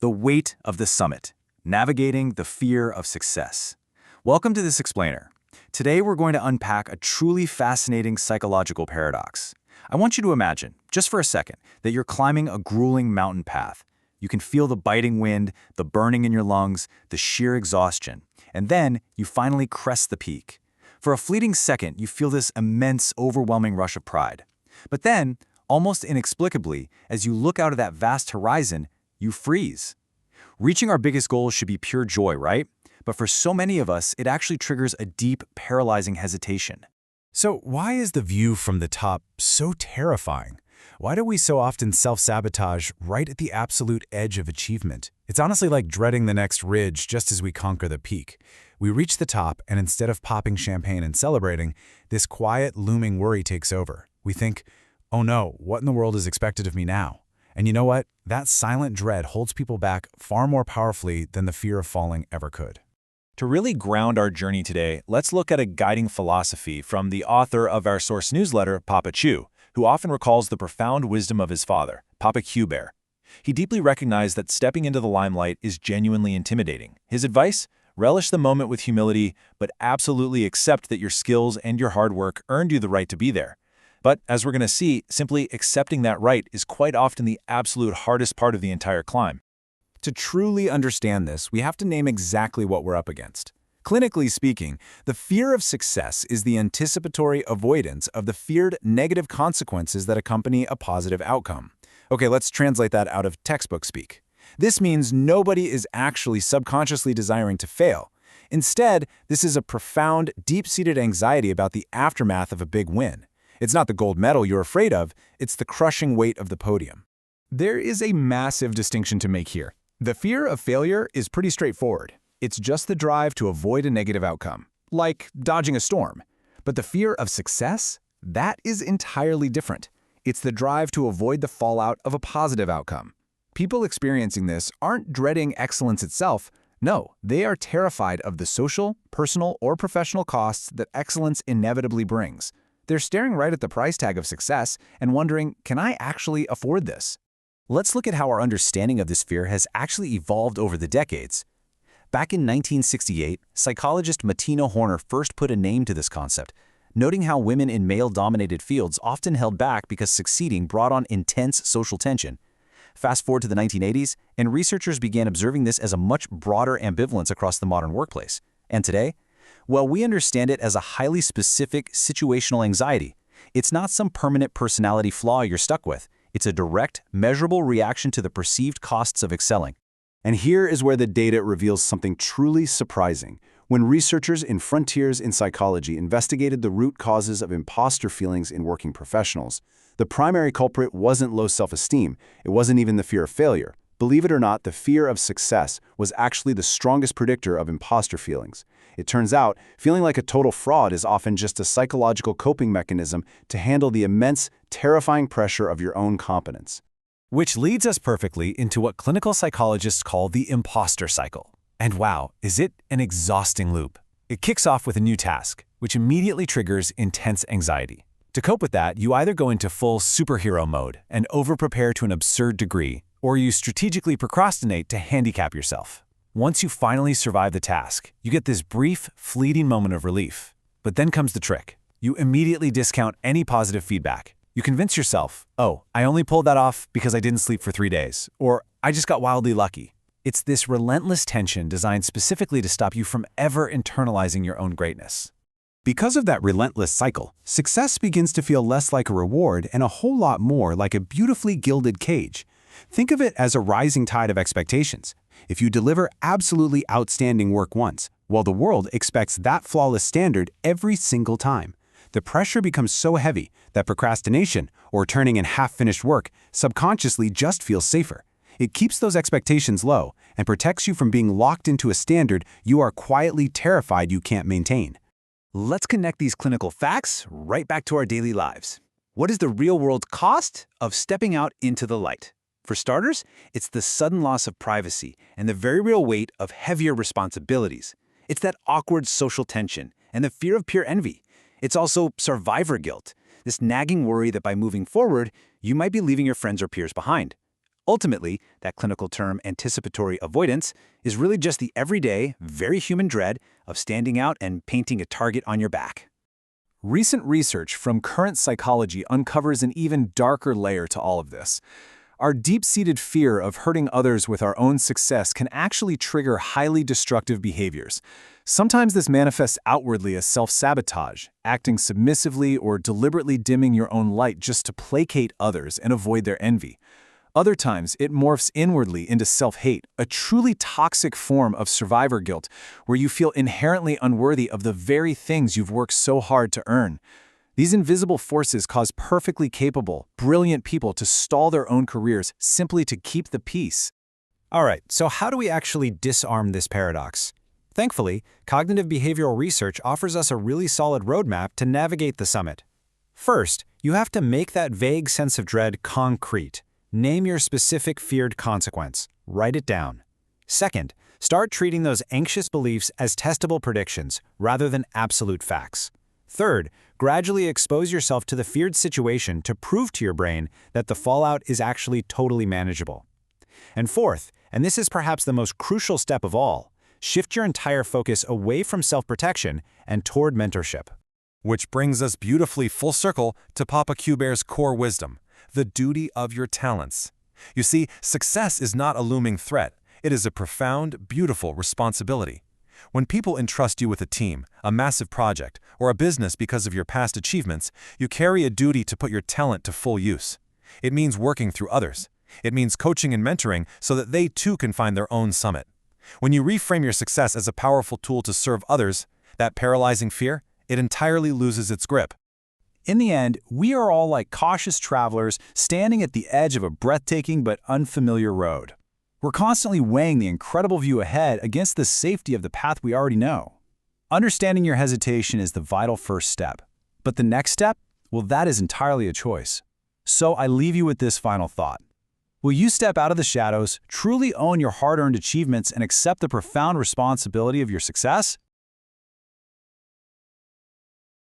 The weight of the summit, navigating the fear of success. Welcome to this explainer. Today we're going to unpack a truly fascinating psychological paradox. I want you to imagine, just for a second, that you're climbing a grueling mountain path. You can feel the biting wind, the burning in your lungs, the sheer exhaustion, and then you finally crest the peak. For a fleeting second, you feel this immense, overwhelming rush of pride. But then, almost inexplicably, as you look out at that vast horizon, you freeze. Reaching our biggest goals should be pure joy, right? But for so many of us, it actually triggers a deep, paralyzing hesitation. So why is the view from the top so terrifying? Why do we so often self-sabotage right at the absolute edge of achievement? It's honestly like dreading the next ridge just as we conquer the peak. We reach the top, and instead of popping champagne and celebrating, this quiet, looming worry takes over. We think, oh no, what in the world is expected of me now? And you know what? That silent dread holds people back far more powerfully than the fear of falling ever could. To really ground our journey today, let's look at a guiding philosophy from the author of our source newsletter, Papa Chew, who often recalls the profound wisdom of his father, Papa Q Bear. He deeply recognized that stepping into the limelight is genuinely intimidating. His advice? Relish the moment with humility, but absolutely accept that your skills and your hard work earned you the right to be there. But, as we're going to see, simply accepting that right is quite often the absolute hardest part of the entire climb. To truly understand this, we have to name exactly what we're up against. Clinically speaking, the fear of success is the anticipatory avoidance of the feared negative consequences that accompany a positive outcome. Okay, let's translate that out of textbook speak. This means nobody is actually subconsciously desiring to fail. Instead, this is a profound, deep-seated anxiety about the aftermath of a big win. It's not the gold medal you're afraid of, it's the crushing weight of the podium. There is a massive distinction to make here. The fear of failure is pretty straightforward. It's just the drive to avoid a negative outcome, like dodging a storm. But the fear of success? That is entirely different. It's the drive to avoid the fallout of a positive outcome. People experiencing this aren't dreading excellence itself. No, they are terrified of the social, personal, or professional costs that excellence inevitably brings. They're staring right at the price tag of success and wondering, can I actually afford this? Let's look at how our understanding of this fear has actually evolved over the decades. Back in 1968, psychologist Matina Horner first put a name to this concept, noting how women in male-dominated fields often held back because succeeding brought on intense social tension. Fast forward to the 1980s, and researchers began observing this as a much broader ambivalence across the modern workplace. And today? Well, we understand it as a highly specific situational anxiety. It's not some permanent personality flaw you're stuck with. It's a direct, measurable reaction to the perceived costs of excelling. And here is where the data reveals something truly surprising. When researchers in Frontiers in Psychology investigated the root causes of imposter feelings in working professionals, the primary culprit wasn't low self-esteem. It wasn't even the fear of failure. Believe it or not, the fear of success was actually the strongest predictor of imposter feelings. It turns out, feeling like a total fraud is often just a psychological coping mechanism to handle the immense, terrifying pressure of your own competence. Which leads us perfectly into what clinical psychologists call the imposter cycle. And wow, is it an exhausting loop. It kicks off with a new task, which immediately triggers intense anxiety. To cope with that, you either go into full superhero mode and over-prepare to an absurd degree, or you strategically procrastinate to handicap yourself. Once you finally survive the task, you get this brief, fleeting moment of relief. But then comes the trick. You immediately discount any positive feedback. You convince yourself, oh, I only pulled that off because I didn't sleep for 3 days, or I just got wildly lucky. It's this relentless tension designed specifically to stop you from ever internalizing your own greatness. Because of that relentless cycle, success begins to feel less like a reward and a whole lot more like a beautifully gilded cage. Think of it as a rising tide of expectations. If you deliver absolutely outstanding work once, well, the world expects that flawless standard every single time. The pressure becomes so heavy that procrastination, or turning in half-finished work, subconsciously just feels safer. It keeps those expectations low and protects you from being locked into a standard you are quietly terrified you can't maintain. Let's connect these clinical facts right back to our daily lives. What is the real-world cost of stepping out into the light? For starters, it's the sudden loss of privacy and the very real weight of heavier responsibilities. It's that awkward social tension and the fear of peer envy. It's also survivor guilt, this nagging worry that by moving forward, you might be leaving your friends or peers behind. Ultimately, that clinical term anticipatory avoidance is really just the everyday, very human dread of standing out and painting a target on your back. Recent research from current psychology uncovers an even darker layer to all of this. Our deep-seated fear of hurting others with our own success can actually trigger highly destructive behaviors. Sometimes this manifests outwardly as self-sabotage, acting submissively or deliberately dimming your own light just to placate others and avoid their envy. Other times, it morphs inwardly into self-hate, a truly toxic form of survivor guilt, where you feel inherently unworthy of the very things you've worked so hard to earn. These invisible forces cause perfectly capable, brilliant people to stall their own careers simply to keep the peace. All right, so how do we actually disarm this paradox? Thankfully, cognitive behavioral research offers us a really solid roadmap to navigate the summit. First, you have to make that vague sense of dread concrete. Name your specific feared consequence. Write it down. Second, start treating those anxious beliefs as testable predictions rather than absolute facts. Third, gradually expose yourself to the feared situation to prove to your brain that the fallout is actually totally manageable. And fourth, and this is perhaps the most crucial step of all, shift your entire focus away from self-protection and toward mentorship. Which brings us beautifully full circle to Papa Q-Bear's core wisdom, the duty of your talents. You see, success is not a looming threat. It is a profound, beautiful responsibility. When people entrust you with a team, a massive project, or a business because of your past achievements, you carry a duty to put your talent to full use. It means working through others. It means coaching and mentoring so that they too can find their own summit. When you reframe your success as a powerful tool to serve others, that paralyzing fear, it entirely loses its grip. In the end, we are all like cautious travelers standing at the edge of a breathtaking but unfamiliar road. We're constantly weighing the incredible view ahead against the safety of the path we already know. Understanding your hesitation is the vital first step. But the next step? Well, that is entirely a choice. So I leave you with this final thought. Will you step out of the shadows, truly own your hard-earned achievements, and accept the profound responsibility of your success?